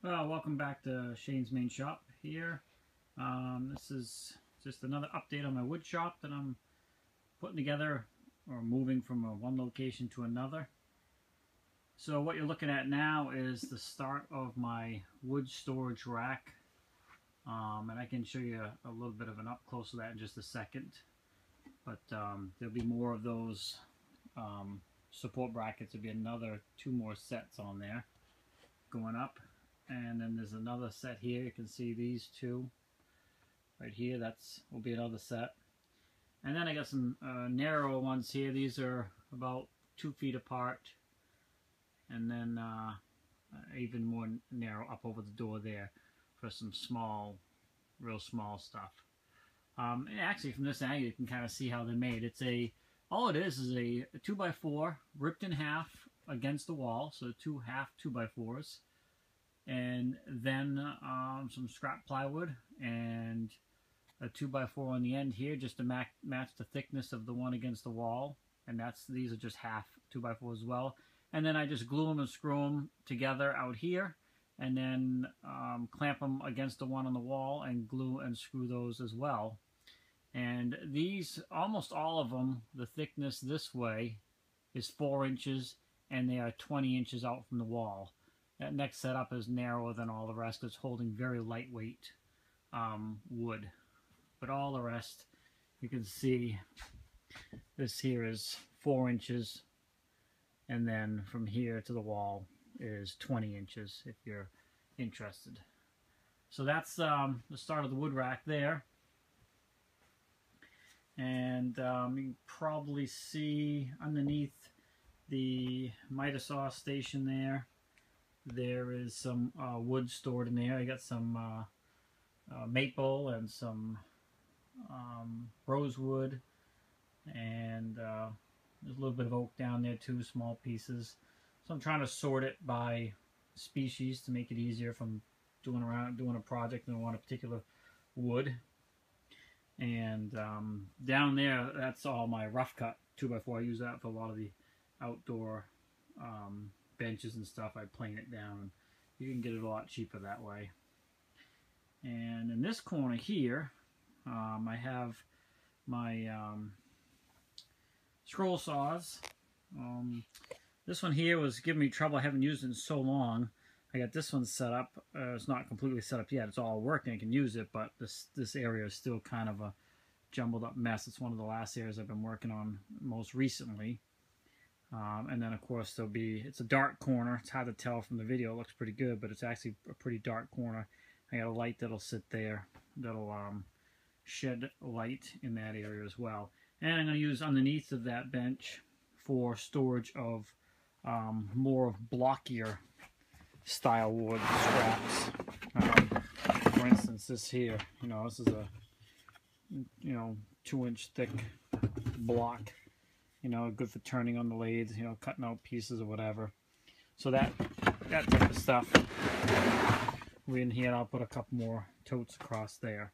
Well, welcome back to Shane's Main Shop here. This is just another update on my wood shop that I'm putting together or moving from one location to another. So what you're looking at now is the start of my wood storage rack. And I can show you a little bit of an up close of that in just a second. But there'll be more of those support brackets. There'll be another 2 more sets on there going up. And then there's another set here. You can see these 2 right here. That's will be another set. And then I got some narrower ones here. These are about 2 feet apart. And then even more narrow up over the door there for some small, real small stuff. And actually, from this angle, you can kind of see how they're made. All it is a 2x4 ripped in half against the wall. So 2 half 2x4s. And then some scrap plywood and a 2x4 on the end here just to match the thickness of the one against the wall. And these are just half 2x4 as well. And then I just glue them and screw them together out here, and then clamp them against the one on the wall and glue and screw those as well. And these, almost all of them, the thickness this way is 4 inches, and they are 20 inches out from the wall. That next setup is narrower than all the rest. It's holding very lightweight wood. But all the rest, you can see this here is 4 inches. And then from here to the wall is 20 inches if you're interested. So that's the start of the wood rack there. And you can probably see underneath the miter saw station there is some wood stored in there. I got some maple and some rosewood, and there's a little bit of oak down there too, small pieces. So I'm trying to sort it by species to make it easier if I'm doing a project and I want a particular wood. And down there, that's all my rough cut 2x4. I use that for a lot of the outdoor benches and stuff. I plane it down, and you can get it a lot cheaper that way. And in this corner here, I have my scroll saws. This one here was giving me trouble. I haven't used it in so long. I got this one set up. It's not completely set up yet. It's all working. I can use it, but this area is still kind of a jumbled up mess. It's one of the last areas I've been working on most recently. And then of course it's a dark corner. It's hard to tell from the video. It looks pretty good, but it's actually a pretty dark corner. I got a light that'll sit there that'll shed light in that area as well. And I'm going to use underneath of that bench for storage of more of blockier style wood scraps. For instance, this here, this is a 2-inch thick block. Good for turning on the lathe, cutting out pieces or whatever. So that type of stuff. We're in here. I'll put a couple more totes across there.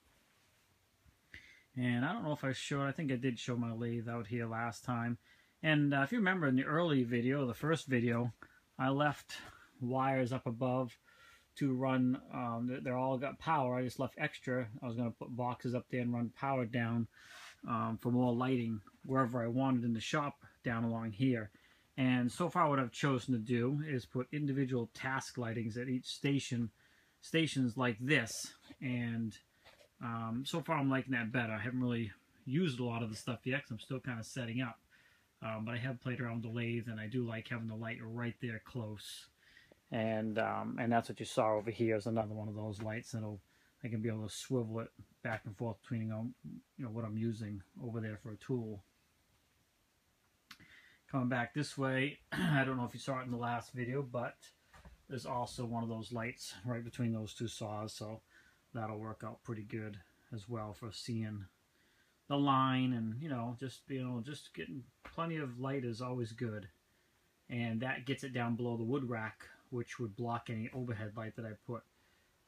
And I don't know if I showed, I think I did show my lathe out here last time. And if you remember in the early video, the first video, I left wires up above to run, they're all got power. I just left extra. I was going to put boxes up there and run power down for more lighting wherever I wanted in the shop down along here. And so far what I've chosen to do is put individual task lightings at each stations like this. And so far I'm liking that better. I haven't really used a lot of the stuff yet because I'm still kind of setting up. But I have played around with the lathe, and I do like having the light right there close. And that's what you saw over here is another one of those lights that'll I can be able to swivel it back and forth between what I'm using over there for a tool. Coming back this way, I don't know if you saw it in the last video, but there's also one of those lights right between those 2 saws, so that'll work out pretty good as well for seeing the line, and just getting plenty of light is always good. And that gets it down below the wood rack, which would block any overhead light that I put.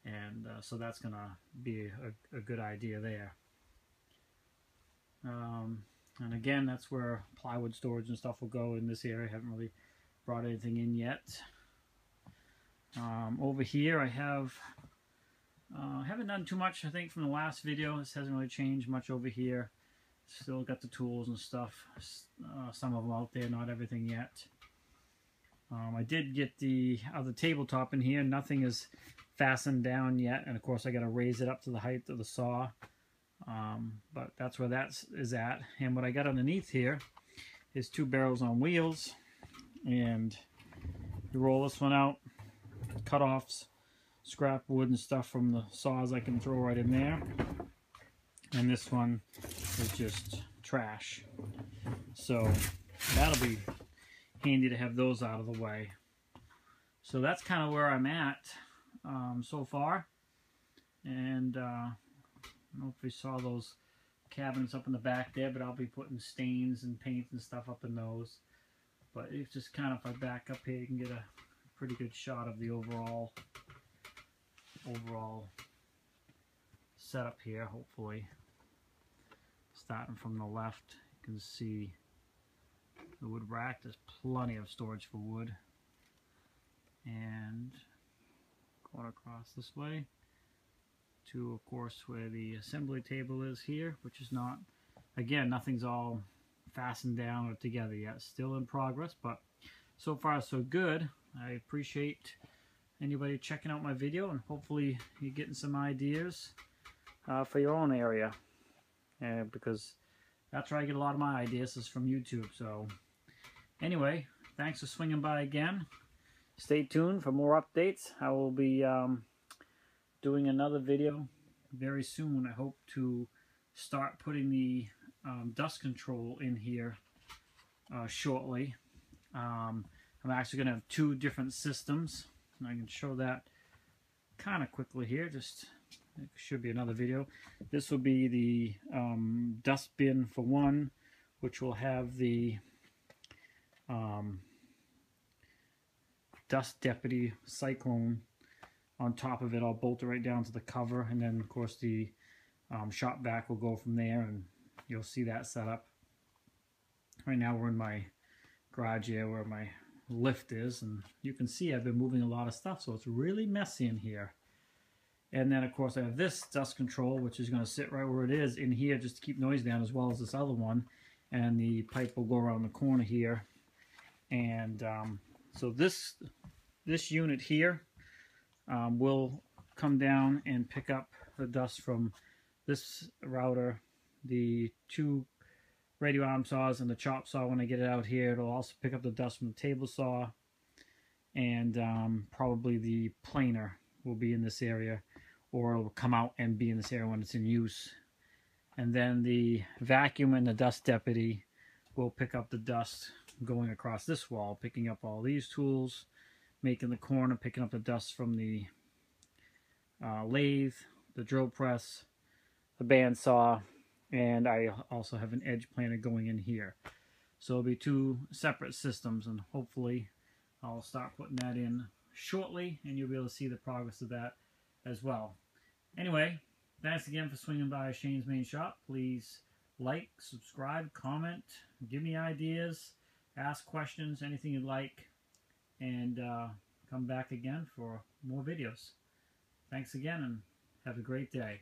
And so that's gonna be a good idea there. And again, that's where plywood storage and stuff will go in this area. I haven't really brought anything in yet. Over here I have haven't done too much, I think, from the last video. This hasn't really changed much over here. Still got the tools and stuff, some of them out there, not everything yet. I did get the other tabletop in here. Nothing is fastened down yet, and of course I got to raise it up to the height of the saw. But that's where that is at. And what I got underneath here is 2 barrels on wheels, and you roll this one out, cut-offs, scrap wood and stuff from the saws I can throw right in there. And this one is just trash. So that'll be handy to have those out of the way. So that's kind of where I'm at so far. And I don't know if we saw those cabinets up in the back there, but I'll be putting stains and paint and stuff up in those. But it's just kind of, if I back up here, you can get a pretty good shot of the overall setup here, hopefully. Starting from the left, you can see the wood rack. There's plenty of storage for wood. And going across this way to, of course, where the assembly table is here, which is not, again, nothing's all fastened down or together yet. Still in progress, but so far so good. I appreciate anybody checking out my video, and hopefully you're getting some ideas for your own area. Because that's where I get a lot of my ideas, is from YouTube. So anyway, thanks for swinging by again. Stay tuned for more updates. I will be doing another video very soon. I hope to start putting the dust control in here shortly. I'm actually going to have 2 different systems, and I can show that kind of quickly here. Just, it should be another video. This will be the dust bin for one, which will have the Dust Deputy Cyclone on top of it. I'll bolt it right down to the cover, and then of course the shop vac will go from there, and you'll see that set up. Right now we're in my garage here where my lift is, and you can see I've been moving a lot of stuff, so it's really messy in here. And then of course I have this dust control, which is going to sit right where it is in here just to keep noise down, as well as this other one, and the pipe will go around the corner here. And so this unit here will come down and pick up the dust from this router, the 2 radio arm saws, and the chop saw. When I get it out here, it'll also pick up the dust from the table saw, and probably the planer will be in this area, or it'll come out and be in this area when it's in use. And then the vacuum and the Dust Deputy will pick up the dust going across this wall, picking up all these tools, making the corner, picking up the dust from the lathe, the drill press, the bandsaw, and I also have an edge planer going in here. So it'll be 2 separate systems, and hopefully I'll start putting that in shortly, and you'll be able to see the progress of that as well. Anyway, thanks again for swinging by Shane's Main Shop. Please like, subscribe, comment, give me ideas, ask questions, anything you'd like, and come back again for more videos. Thanks again, and have a great day.